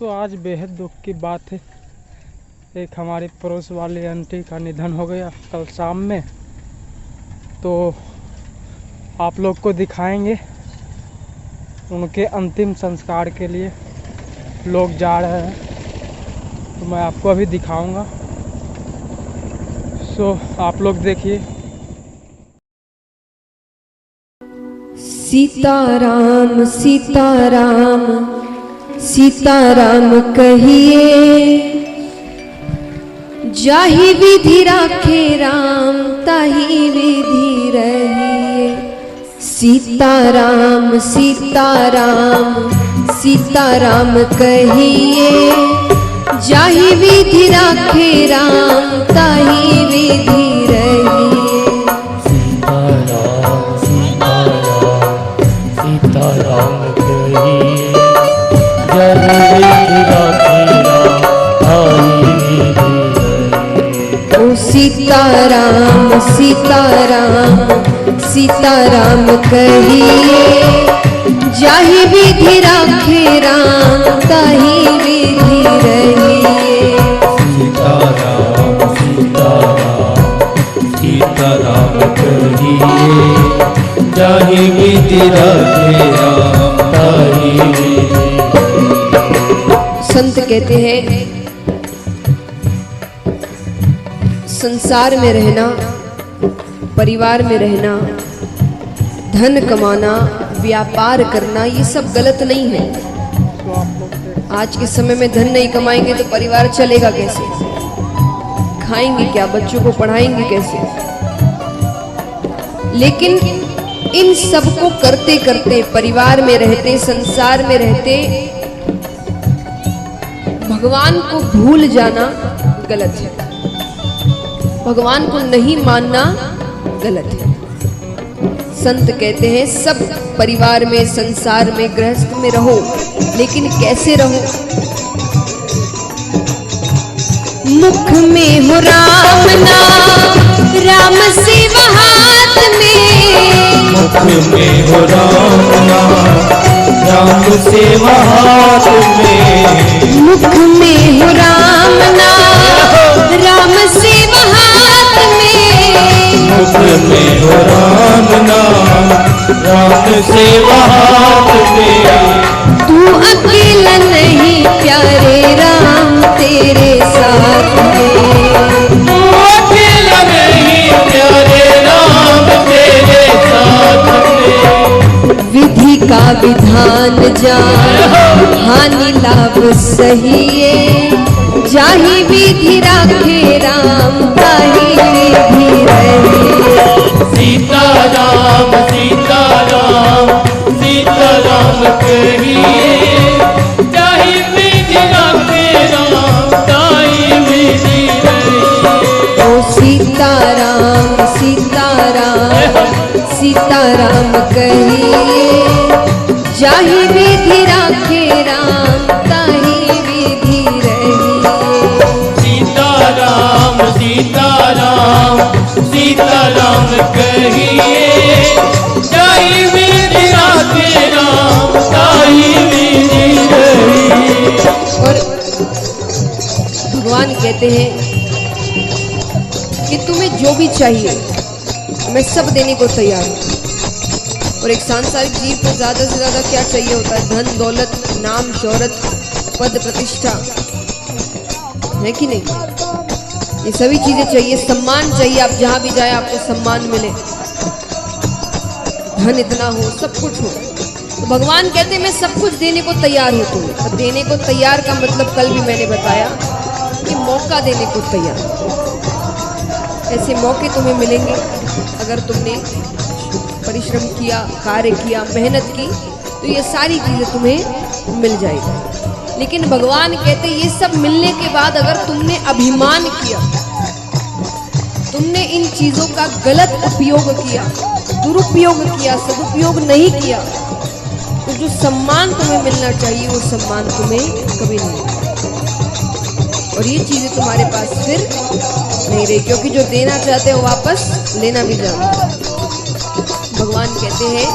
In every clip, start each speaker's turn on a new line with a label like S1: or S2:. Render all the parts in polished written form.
S1: दोस्तों आज बेहद दुख की बात है। एक हमारी पड़ोस वाली आंटी का निधन हो गया कल शाम में। तो आप लोग को दिखाएंगे, उनके अंतिम संस्कार के लिए लोग जा रहे हैं, तो मैं आपको अभी दिखाऊंगा। सो आप लोग देखिए।
S2: सीताराम सीताराम सीताराम कहिए, जाहि विधि राखे राम ताहि विधि रहिए। सीताराम सीताराम सीताराम कहिए, जाहि विधि राखे राम ताहि विधि रहिए।
S3: सीताराम कहिए, जाहि विधि राखे राम ताहि विधि रहिए।
S2: ओ सीताराम सीताराम सीताराम कहिए, जाहि विधि राखे राम ताहि विधि रहिए।
S3: सीताराम सीताराम सीताराम कहिए, जाहि विधि राखे राम ताहि विधि रहिए।
S2: संत कहते हैं संसार में रहना, परिवार में रहना, धन कमाना, व्यापार करना, ये सब गलत नहीं है। आज के समय में धन नहीं कमाएंगे तो परिवार चलेगा कैसे? खाएंगे क्या? बच्चों को पढ़ाएंगे कैसे? लेकिन इन सब को करते करते, परिवार में रहते, संसार में रहते, भगवान को भूल जाना गलत है। भगवान को नहीं मानना गलत है। संत कहते हैं सब परिवार में, संसार में, गृहस्थ में रहो, लेकिन कैसे रहो? मुख में हो राम नाम, राम सेवा हाथ में।
S3: मुख में हो राम नाम, राम सेवा हाथ में।
S2: मुख में हो राम नाम, राम सेवा हाथ में।
S3: मुख में हो राम नाम, राम सेवा हाथ में।
S2: तू अकेला नहीं प्यारे राम तेरे साथ में।
S3: तू अकेला नहीं प्यारे राम तेरे साथ में।
S2: विधि का विधान जान, हानि लाभ सहिए। जाहि विधि राखे राम ताहि विधि रहिए।
S3: सीताराम सीताराम सीताराम कहिए, जाहि विधि राखे राम ताहि विधि रहिए।
S2: ओ सीताराम सीताराम सीताराम कहिए, जाहि विधि राखे राम ताहि विधि रहिए।
S3: सीताराम सीताराम सीताराम कहिए, जाहि विधि राखे राम ताहि विधि रहिए।
S2: और भगवान कहते हैं कि तुम्हें जो भी चाहिए मैं सब देने को तैयार हूँ। और एक सांसारिक जीव को ज्यादा से ज्यादा क्या चाहिए होता है? धन दौलत, नाम शोहरत, पद प्रतिष्ठा, है कि नहीं? ये सभी चीजें चाहिए। सम्मान चाहिए, आप जहां भी जाए आपको सम्मान मिले, धन इतना हो, सब कुछ हो। तो भगवान कहते हैं मैं सब कुछ देने को तैयार हूं तुम्हें। और देने को तैयार का मतलब कल भी मैंने बताया कि मौका देने को तैयार। ऐसे मौके तुम्हें मिलेंगे अगर तुमने परिश्रम किया, कार्य किया, मेहनत की, तो ये सारी चीजें तुम्हें मिल जाएगी। लेकिन भगवान कहते ये सब मिलने के बाद अगर तुमने अभिमान किया, तुमने इन चीजों का गलत उपयोग किया, दुरुपयोग किया, सदुपयोग नहीं किया, तो जो सम्मान तुम्हें मिलना चाहिए वो सम्मान तुम्हें कभी नहीं मिलेगा। और ये चीजें तुम्हारे पास फिर नहीं रही, क्योंकि जो देना चाहते हो वापस लेना भी जानते हो। भगवान कहते हैं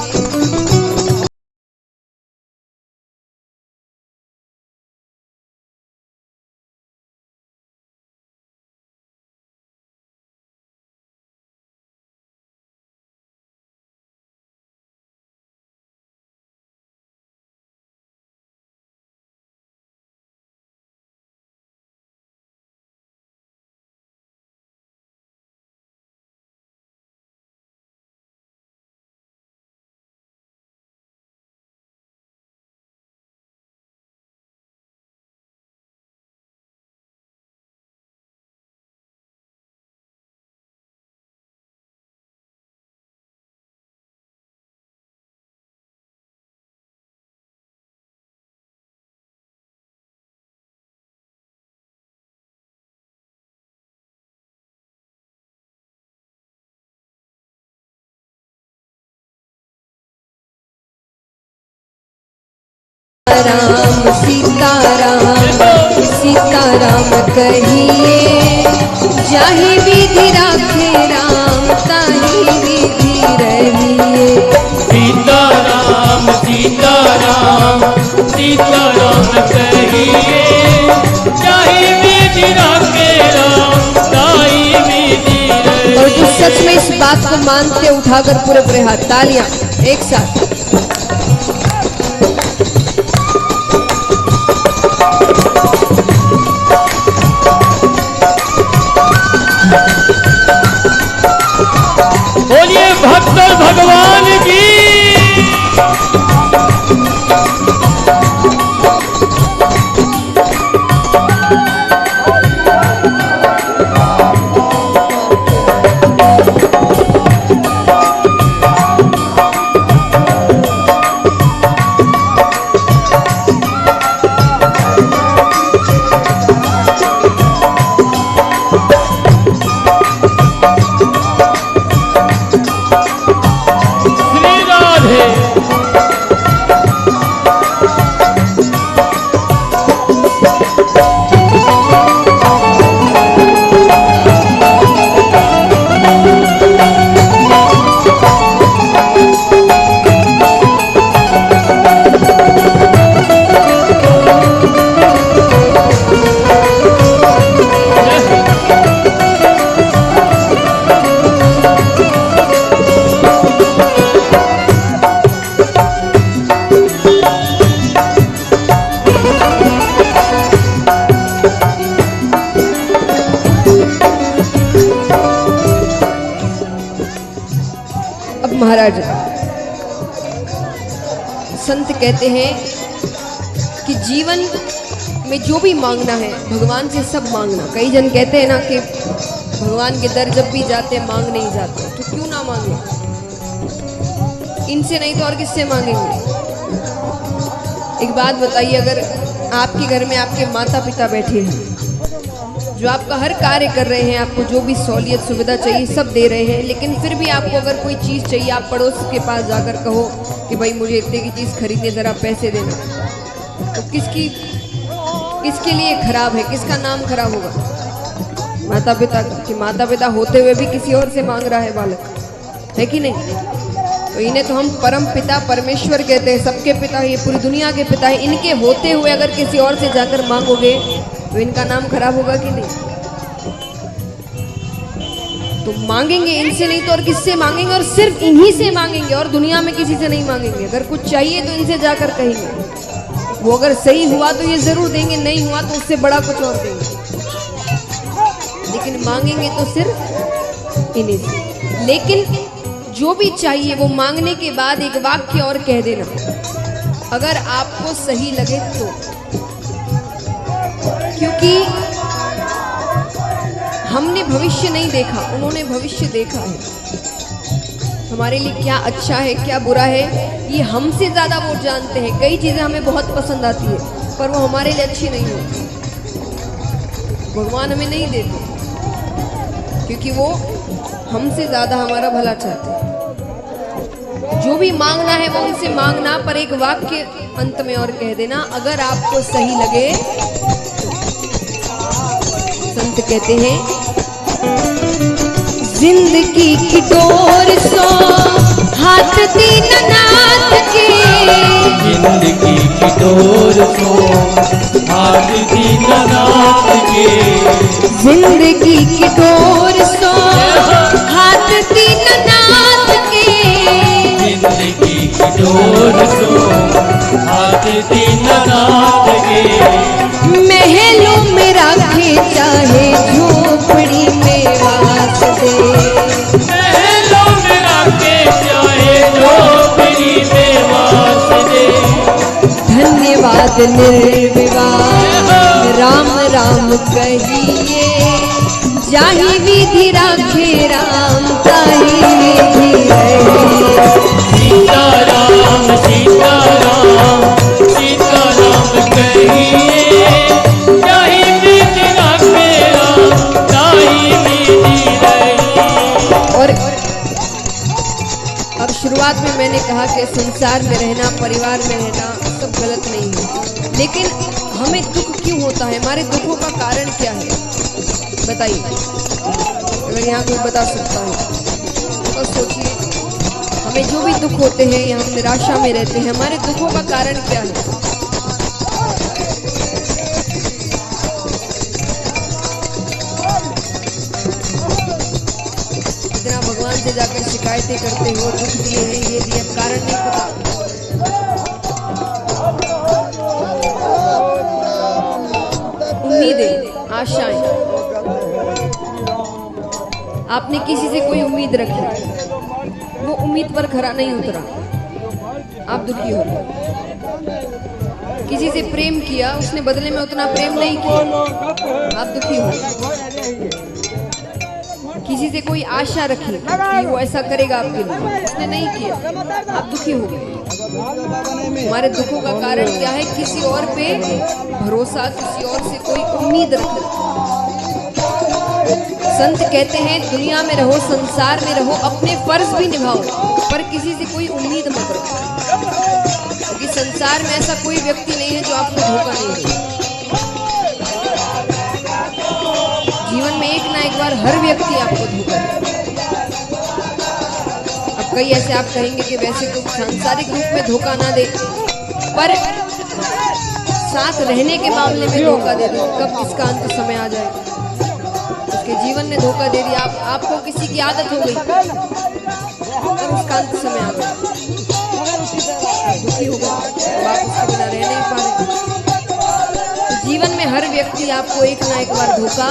S2: राम सीताराम सीताराम कहिए, जाहि विधि राखे राम ताहि विधि रहिए।
S3: सीताराम सीताराम सीताराम कहिए, जाहि विधि राखे राम ताहि विधि रहिए।
S2: और जो सच में इस बात को मानते, उठाकर पूरे पूरे हाथ, तालियां एक साथ।
S3: बोलिए भक्त भगवान की।
S2: महाराज संत कहते हैं कि जीवन में जो भी मांगना है भगवान से सब मांगना। कई जन कहते हैं ना कि भगवान के दर जब भी जाते मांग नहीं जाते, तो क्यों ना मांगे, इनसे नहीं तो और किससे मांगेंगे। एक बात बताइए, अगर आपके घर में आपके माता पिता बैठे हैं जो आपका हर कार्य कर रहे हैं, आपको जो भी सहूलियत सुविधा चाहिए सब दे रहे हैं, लेकिन फिर भी आपको अगर कोई चीज़ चाहिए, आप पड़ोस के पास जाकर कहो कि भाई मुझे इतने की चीज़ खरीदने ज़रा पैसे देना, तो किसके लिए खराब है, किसका नाम खराब होगा? माता पिता का। कि माता पिता होते हुए भी किसी और से मांग रहा है बालक, है कि नहीं? तो इन्हें तो हम परम पिता परमेश्वर कहते हैं, सबके पिता, ये पूरी दुनिया के पिता है। इनके होते हुए अगर किसी और से जाकर मांगोगे तो इनका नाम खराब होगा कि नहीं? तो मांगेंगे इनसे नहीं तो और किससे मांगेंगे, और सिर्फ इन्हीं से मांगेंगे और दुनिया में किसी से नहीं मांगेंगे। अगर कुछ चाहिए तो इनसे जाकर कहेंगे, वो अगर सही हुआ तो ये जरूर देंगे, नहीं हुआ तो उससे बड़ा कुछ और देंगे, लेकिन मांगेंगे तो सिर्फ इन्हीं से। लेकिन जो भी चाहिए वो मांगने के बाद एक वाक्य और कह देना, अगर आपको सही लगे तो। क्योंकि हमने भविष्य नहीं देखा, उन्होंने भविष्य देखा है। हमारे लिए क्या अच्छा है क्या बुरा है ये हमसे ज़्यादा वो जानते हैं। कई चीज़ें हमें बहुत पसंद आती है पर वो हमारे लिए अच्छी नहीं होती, भगवान हमें नहीं देते, क्योंकि वो हमसे ज़्यादा हमारा भला चाहते हैं। जो भी मांगना है वो उनसे मांगना, पर एक वाक्य अंत में और कह देना, अगर आपको सही लगे। संत कहते हैं, जिंदगी की डोर सो हाथ दीननाथ के,
S3: जिंदगी की डोर सो हाथ दीननाथ के,
S2: जिंदगी की डोर सो हाथ दीननाथ के,
S3: जिंदगी की डोर सो हाथ दीननाथ के,
S2: महलों में राखे चाहे झोपड़ी में वास दे,
S3: महलों में राखे चाहे झोपड़ी में वास दे।
S2: धन्यवाद निर्विवाद राम राम कहिए, जाहि विधि राखे राम ताहि विधि रहिए।
S3: सीताराम सीताराम सीताराम कहिए, जाहि विधि राखे राम ताहि विधि रहिए।
S2: और अब शुरुआत में मैंने कहा कि संसार में रहना, परिवार में रहना सब गलत नहीं है, लेकिन हमें दुख क्यों होता है? हमारे दुखों का कारण क्या है बताइए, अगर यहाँ कोई बता सकता है तो सोचिए। हमें जो भी दुख होते हैं या हम निराशा में रहते हैं, हमारे दुखों का कारण क्या है? इतना भगवान से जाकर शिकायतें करते हो, दुख दिए हैं, ये दिए, अब कारण नहीं पता। उम्मीदें, आशाएं, आपने किसी से कोई उम्मीद रखी, वो उम्मीद पर खरा नहीं उतरा, आप दुखी हो गए। किसी से प्रेम किया, उसने बदले में उतना प्रेम नहीं किया, आप दुखी हो गए। किसी से कोई आशा रखी कि वो ऐसा करेगा आपके लिए, उसने नहीं किया, आप दुखी हो गए। हमारे दुखों का कारण क्या है? किसी और पे भरोसा, किसी और से कोई उम्मीद रखना। संत कहते हैं दुनिया में रहो, संसार में रहो, अपने फर्ज भी निभाओ, पर किसी से कोई उम्मीद मत रखो, क्योंकि संसार में ऐसा कोई व्यक्ति नहीं है जो आपको धोखा नहीं दे। जीवन में एक ना एक बार हर व्यक्ति आपको धोखा दे। अब कई ऐसे आप कहेंगे कि वैसे तो सांसारिक रूप में धोखा ना दे, पर साथ रहने के मामले में धोखा दे दो, कब किसका अंत समय आ जाए। उसके जीवन ने धोखा दे दिया, आपको किसी की आदत हो गई और उसका अंत समय आ गया, दुखी हो गए, आप उसके बिना रह नहीं पा रहे। तो जीवन में हर व्यक्ति आपको एक ना एक बार धोखा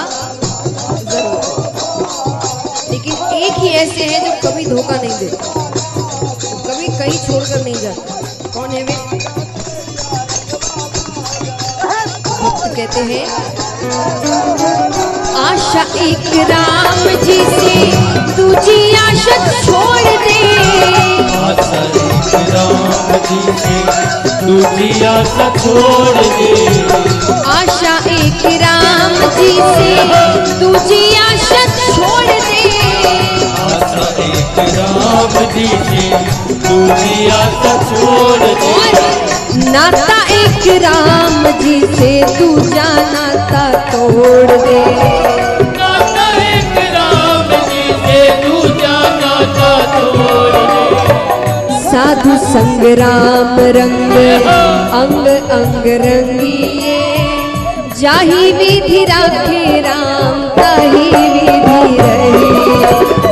S2: जरूर, लेकिन एक ही ऐसे हैं जो कभी धोखा नहीं देते, कभी कहीं छोड़कर नहीं जाते। कौन है वे? भक्त कहते हैं आशा एक राम जी से दूजी आशा छोड़ दे,
S3: आशा एक राम जी से दूजी आशा छोड़ दे,
S2: आशा एक राम जी से दूजी आशा छोड़ दे,
S3: आशा एक राम जी से दूजी आशा छोड़ दे,
S2: नाता एक राम जी से दूजा नाता तोड़ दे,
S3: नाता एक राम जी से दूजा नाता तोड़ दे,
S2: साधु संग राम रंग अंग अंग रंगिए, जाही विधि राखे राम ताही विधि रही।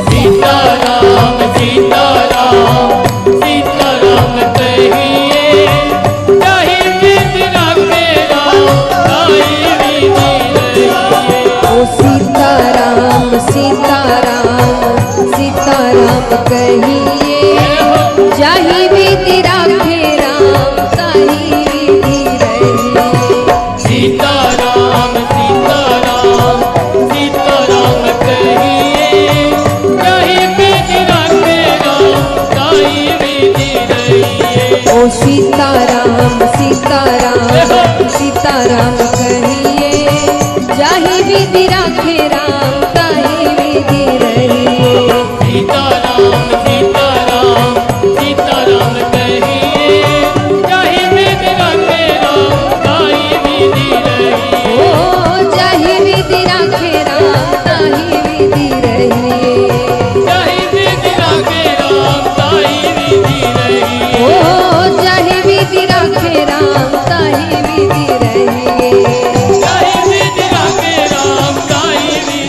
S3: सीताराम सीताराम सीताराम कहिए, ताही विधि राखे राम ताही विधि रहिए।
S2: ओ सीताराम सीताराम सीताराम कहिए, जाही विधि राखे राम ताही विधि रही।
S3: सीताराम सीताराम सीताराम कहिए, ताही विधि राखे राम ताही विधि रहिए।
S2: ओ सीताराम सीताराम सीताराम कहिए, जाही विधि राखे राम ताही विधि रही।
S3: सीताराम सीताराम सीताराम कहिए, ताही विधि राखे राम ताही विधि रहिए।
S2: ओ जाही विधि राखे राम ताही विधि रही।
S3: ताही विधि राखे राम ताही विधि रहिए।
S2: ओ जाही विधि राखे राम ताही विधि रही।
S3: ताही विधि राखे राम ताही विधि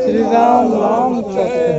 S1: श्री राम राम सत्य।